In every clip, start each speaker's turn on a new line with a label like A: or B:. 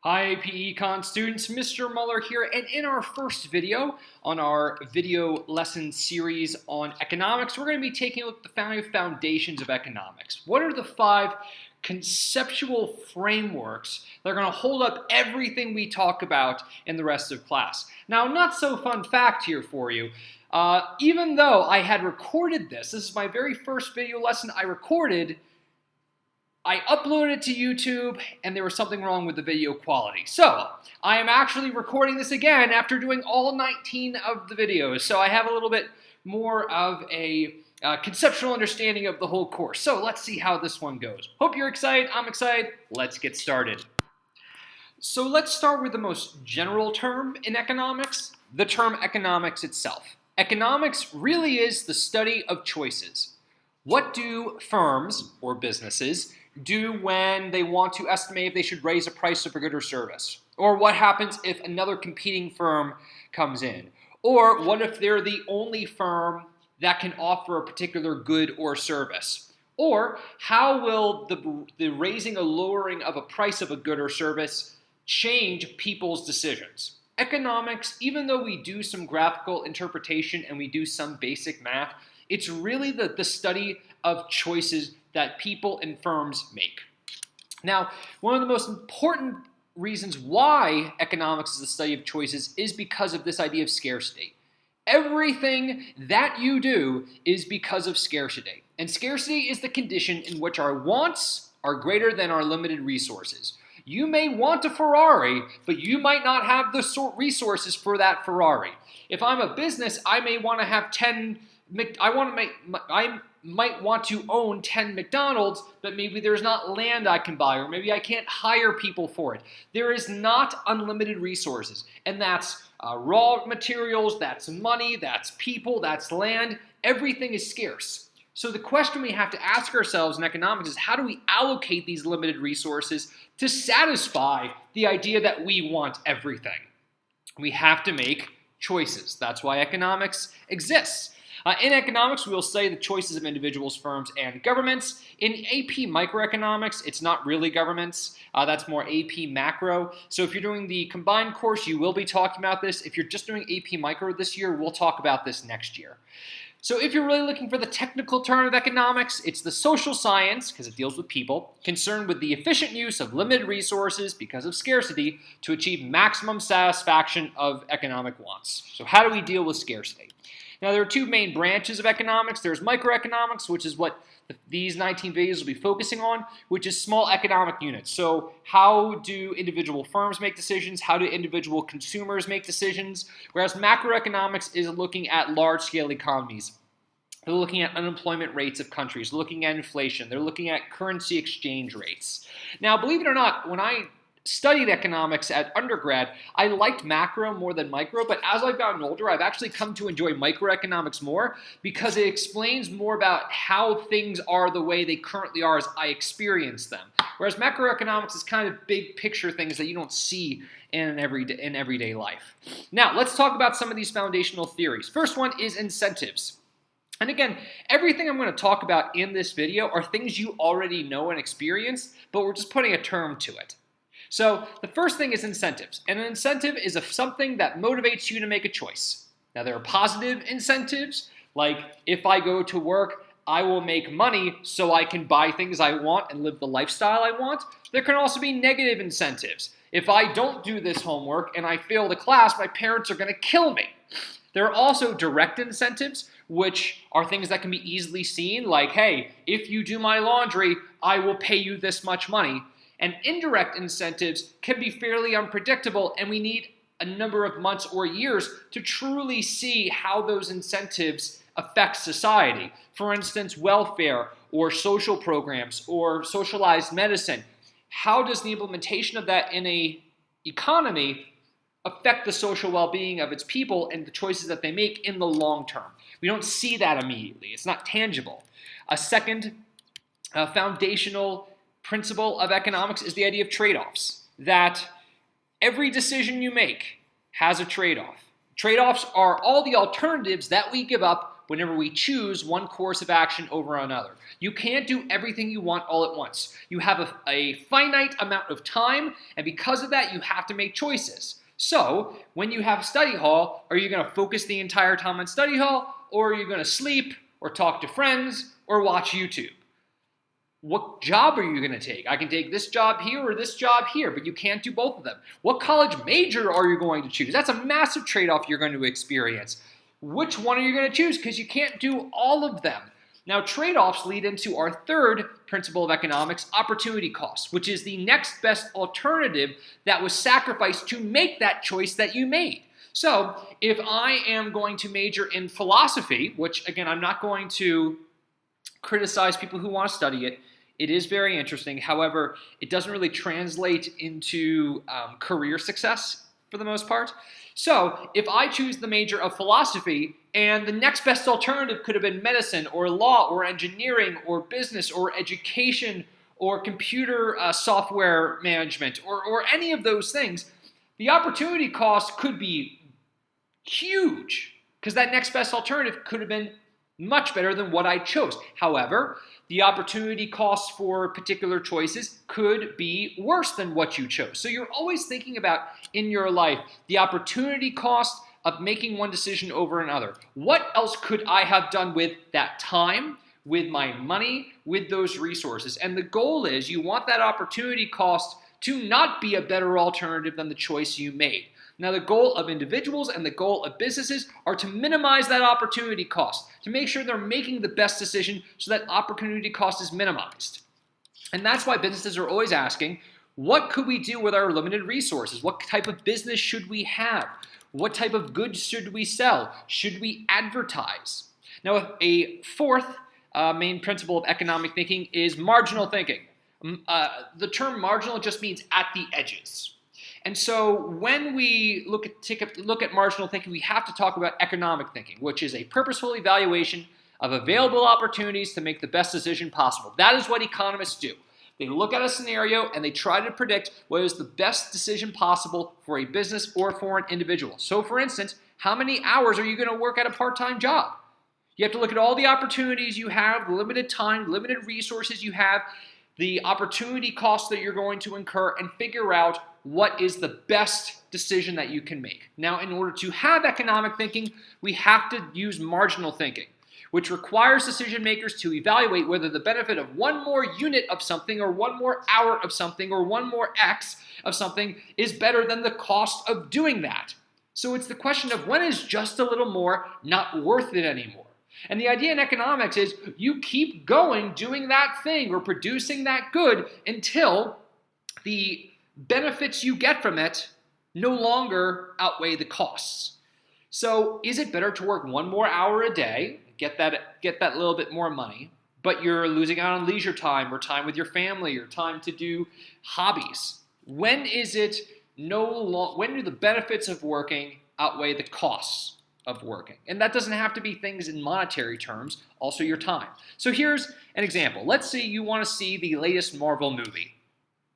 A: Hi PE Econ students, Mr. Muller here, and in our first video on our video lesson series on economics, we're going to be taking a look at the foundations of economics. What are the 5 conceptual frameworks that are going to hold up everything we talk about in the rest of class? Now, not so fun fact here for you. Even though I had recorded this is my very first video lesson I recorded, I uploaded it to YouTube and there was something wrong with the video quality. So I am actually recording this again after doing all 19 of the videos. So I have a little bit more of a conceptual understanding of the whole course. So let's see how this one goes. Hope you're excited. I'm excited. Let's get started. So let's start with the most general term in economics, the term economics itself. Economics really is the study of choices. What do firms or businesses do when they want to estimate if they should raise a price of a good or service? Or what happens if another competing firm comes in? Or what if they're the only firm that can offer a particular good or service? Or how will the raising or lowering of a price of a good or service change people's decisions? Economics, even though we do some graphical interpretation and we do some basic math, it's really the study of choices that people and firms make. Now, one of the most important reasons why economics is the study of choices is because of this idea of scarcity. Everything that you do is because of scarcity. And scarcity is the condition in which our wants are greater than our limited resources. You may want a Ferrari, but you might not have the resources for that Ferrari. If I'm a business, I may want to have 10 I might want to own 10 McDonald's, but maybe there's not land I can buy, or maybe I can't hire people for it. There is not unlimited resources, and that's raw materials, that's money, that's people, that's land. Everything is scarce. So the question we have to ask ourselves in economics is, how do we allocate these limited resources to satisfy the idea that we want everything? We have to make choices. That's why economics exists. In economics, we will study the choices of individuals, firms, and governments. In AP microeconomics, it's not really governments. That's more AP macro. So if you're doing the combined course, you will be talking about this. If you're just doing AP micro this year, we'll talk about this next year. So if you're really looking for the technical term of economics, it's the social science, because it deals with people, concerned with the efficient use of limited resources because of scarcity to achieve maximum satisfaction of economic wants. So how do we deal with scarcity? Now, there are 2 main branches of economics. There's microeconomics, which is what these 19 videos will be focusing on, which is small economic units. So how do individual firms make decisions? How do individual consumers make decisions? Whereas macroeconomics is looking at large-scale economies. They're looking at unemployment rates of countries, looking at inflation. They're looking at currency exchange rates. Now, believe it or not, when I studied economics at undergrad, I liked macro more than micro, but as I've gotten older, I've actually come to enjoy microeconomics more because it explains more about how things are the way they currently are as I experience them. Whereas macroeconomics is kind of big picture things that you don't see in everyday life. Now, let's talk about some of these foundational theories. First one is incentives. And again, everything I'm going to talk about in this video are things you already know and experience, but we're just putting a term to it. So the first thing is incentives. And an incentive is something that motivates you to make a choice. Now, there are positive incentives, like if I go to work, I will make money so I can buy things I want and live the lifestyle I want. There can also be negative incentives. If I don't do this homework and I fail the class, my parents are going to kill me. There are also direct incentives, which are things that can be easily seen, like, hey, if you do my laundry, I will pay you this much money. And indirect incentives can be fairly unpredictable, and we need a number of months or years to truly see how those incentives affect society. For instance, welfare or social programs or socialized medicine. How does the implementation of that in an economy affect the social well-being of its people and the choices that they make in the long term? We don't see that immediately. It's not tangible. A second foundational principle of economics is the idea of trade-offs, that every decision you make has a trade-off. Trade-offs are all the alternatives that we give up whenever we choose one course of action over another. You can't do everything you want all at once. You have a finite amount of time, and because of that, you have to make choices. So, when you have study hall, are you going to focus the entire time on study hall, or are you going to sleep, or talk to friends, or watch YouTube? What job are you going to take? I can take this job here or this job here, but you can't do both of them. What college major are you going to choose? That's a massive trade-off you're going to experience. Which one are you going to choose? Because you can't do all of them. Now, trade-offs lead into our third principle of economics, opportunity cost, which is the next best alternative that was sacrificed to make that choice that you made. So, if I am going to major in philosophy, which, again, I'm not going to criticize people who want to study it. It is very interesting. However, it doesn't really translate into career success for the most part. So if I choose the major of philosophy and the next best alternative could have been medicine or law or engineering or business or education or computer software management or any of those things, the opportunity cost could be huge because that next best alternative could have been much better than what I chose. However, the opportunity costs for particular choices could be worse than what you chose. So you're always thinking about in your life the opportunity cost of making one decision over another. What else could I have done with that time, with my money, with those resources? And the goal is you want that opportunity cost to not be a better alternative than the choice you made. Now, the goal of individuals and the goal of businesses are to minimize that opportunity cost, to make sure they're making the best decision so that opportunity cost is minimized. And that's why businesses are always asking, what could we do with our limited resources? What type of business should we have? What type of goods should we sell? Should we advertise? Now, a fourth main principle of economic thinking is marginal thinking. The term marginal just means at the edges. And so when we look at marginal thinking, we have to talk about economic thinking, which is a purposeful evaluation of available opportunities to make the best decision possible. That is what economists do. They look at a scenario and they try to predict what is the best decision possible for a business or for an individual. So for instance, how many hours are you going to work at a part-time job? You have to look at all the opportunities you have, the limited time, limited resources you have, the opportunity costs that you're going to incur, and figure out what is the best decision that you can make. Now, in order to have economic thinking, we have to use marginal thinking, which requires decision makers to evaluate whether the benefit of one more unit of something or one more hour of something or one more X of something is better than the cost of doing that. So it's the question of when is just a little more not worth it anymore. And the idea in economics is you keep going doing that thing or producing that good until the benefits you get from it no longer outweigh the costs. So is it better to work one more hour a day, get that little bit more money, but you're losing out on leisure time or time with your family or time to do hobbies? When is it when do the benefits of working outweigh the costs of working? And that doesn't have to be things in monetary terms, also your time. So here's an example. Let's say you want to see the latest Marvel movie,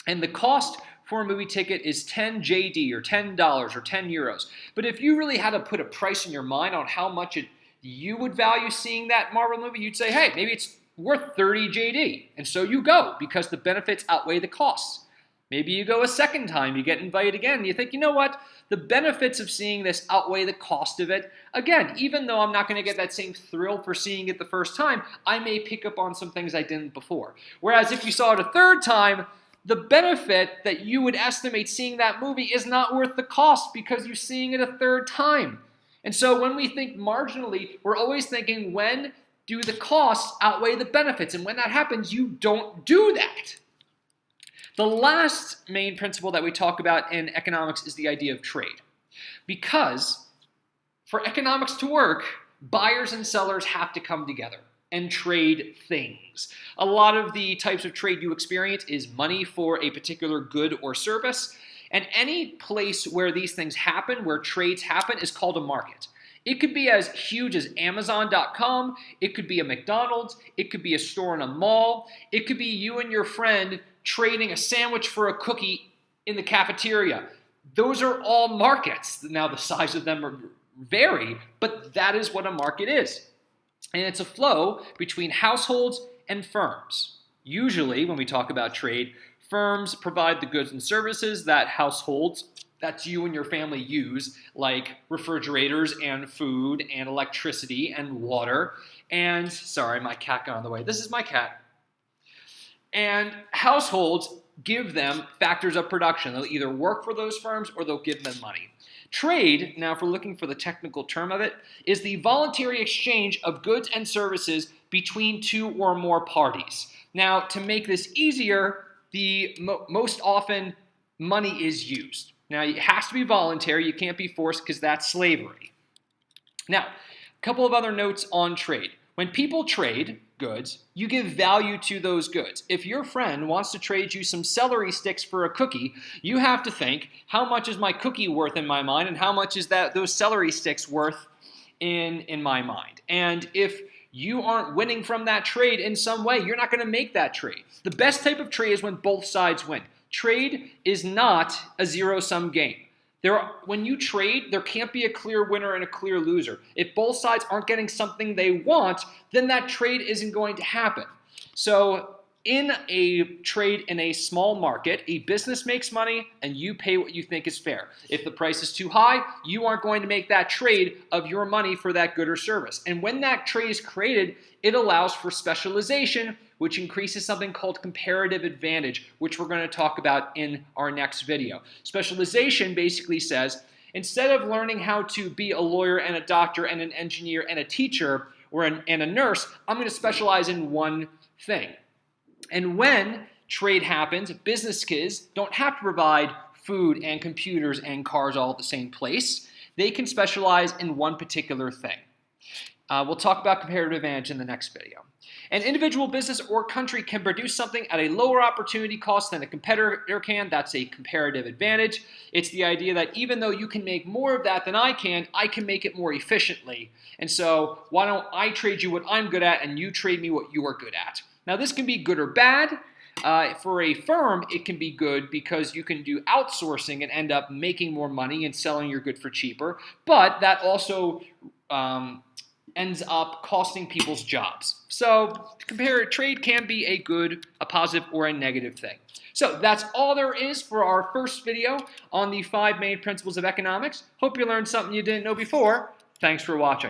A: and the cost for a movie ticket is 10 JD or $10 or 10 euros. But if you really had to put a price in your mind on how much you would value seeing that Marvel movie, you'd say, hey, maybe it's worth 30 JD. And so you go because the benefits outweigh the costs. Maybe you go a second time, you get invited again, and you think, you know what? The benefits of seeing this outweigh the cost of it. Again, even though I'm not going to get that same thrill for seeing it the first time, I may pick up on some things I didn't before. Whereas if you saw it a third time, the benefit that you would estimate seeing that movie is not worth the cost because you're seeing it a third time. And so when we think marginally, we're always thinking, when do the costs outweigh the benefits? And when that happens, you don't do that. The last main principle that we talk about in economics is the idea of trade. Because for economics to work, buyers and sellers have to come together and trade things. A lot of the types of trade you experience is money for a particular good or service, and any place where these things happen, where trades happen, is called a market. It could be as huge as Amazon.com, it could be a McDonald's, it could be a store in a mall, it could be you and your friend trading a sandwich for a cookie in the cafeteria. Those are all markets. Now the size of them vary, but that is what a market is. And it's a flow between households and firms. Usually, when we talk about trade, firms provide the goods and services that households, that's you and your family, use, like refrigerators and food and electricity and water. And, sorry, my cat got on the way. This is my cat. And households give them factors of production. They'll either work for those firms or they'll give them money. Trade, now if we're looking for the technical term of it, is the voluntary exchange of goods and services between two or more parties. Now, to make this easier, most often money is used. Now, it has to be voluntary. You can't be forced because that's slavery. Now, a couple of other notes on trade. When people trade goods, you give value to those goods. If your friend wants to trade you some celery sticks for a cookie, you have to think, how much is my cookie worth in my mind, and how much is those celery sticks worth in my mind? And if you aren't winning from that trade in some way, you're not going to make that trade. The best type of trade is when both sides win. Trade is not a zero-sum game. When you trade, there can't be a clear winner and a clear loser. If both sides aren't getting something they want, then that trade isn't going to happen. So in a trade in a small market, a business makes money and you pay what you think is fair. If the price is too high, you aren't going to make that trade of your money for that good or service. And when that trade is created, it allows for specialization, which increases something called comparative advantage, which we're going to talk about in our next video. Specialization basically says, instead of learning how to be a lawyer and a doctor and an engineer and a teacher and a nurse, I'm going to specialize in one thing. And when trade happens, businesses don't have to provide food and computers and cars all at the same place. They can specialize in one particular thing. We'll talk about comparative advantage in the next video. An individual business or country can produce something at a lower opportunity cost than a competitor can. That's a comparative advantage. It's the idea that even though you can make more of that than I can make it more efficiently. And so why don't I trade you what I'm good at and you trade me what you are good at? Now this can be good or bad. For a firm, it can be good because you can do outsourcing and end up making more money and selling your good for cheaper. But that also ends up costing people's jobs. So trade can be a good, a positive, or a negative thing. So that's all there is for our first video on the 5 main principles of economics. Hope you learned something you didn't know before. Thanks for watching.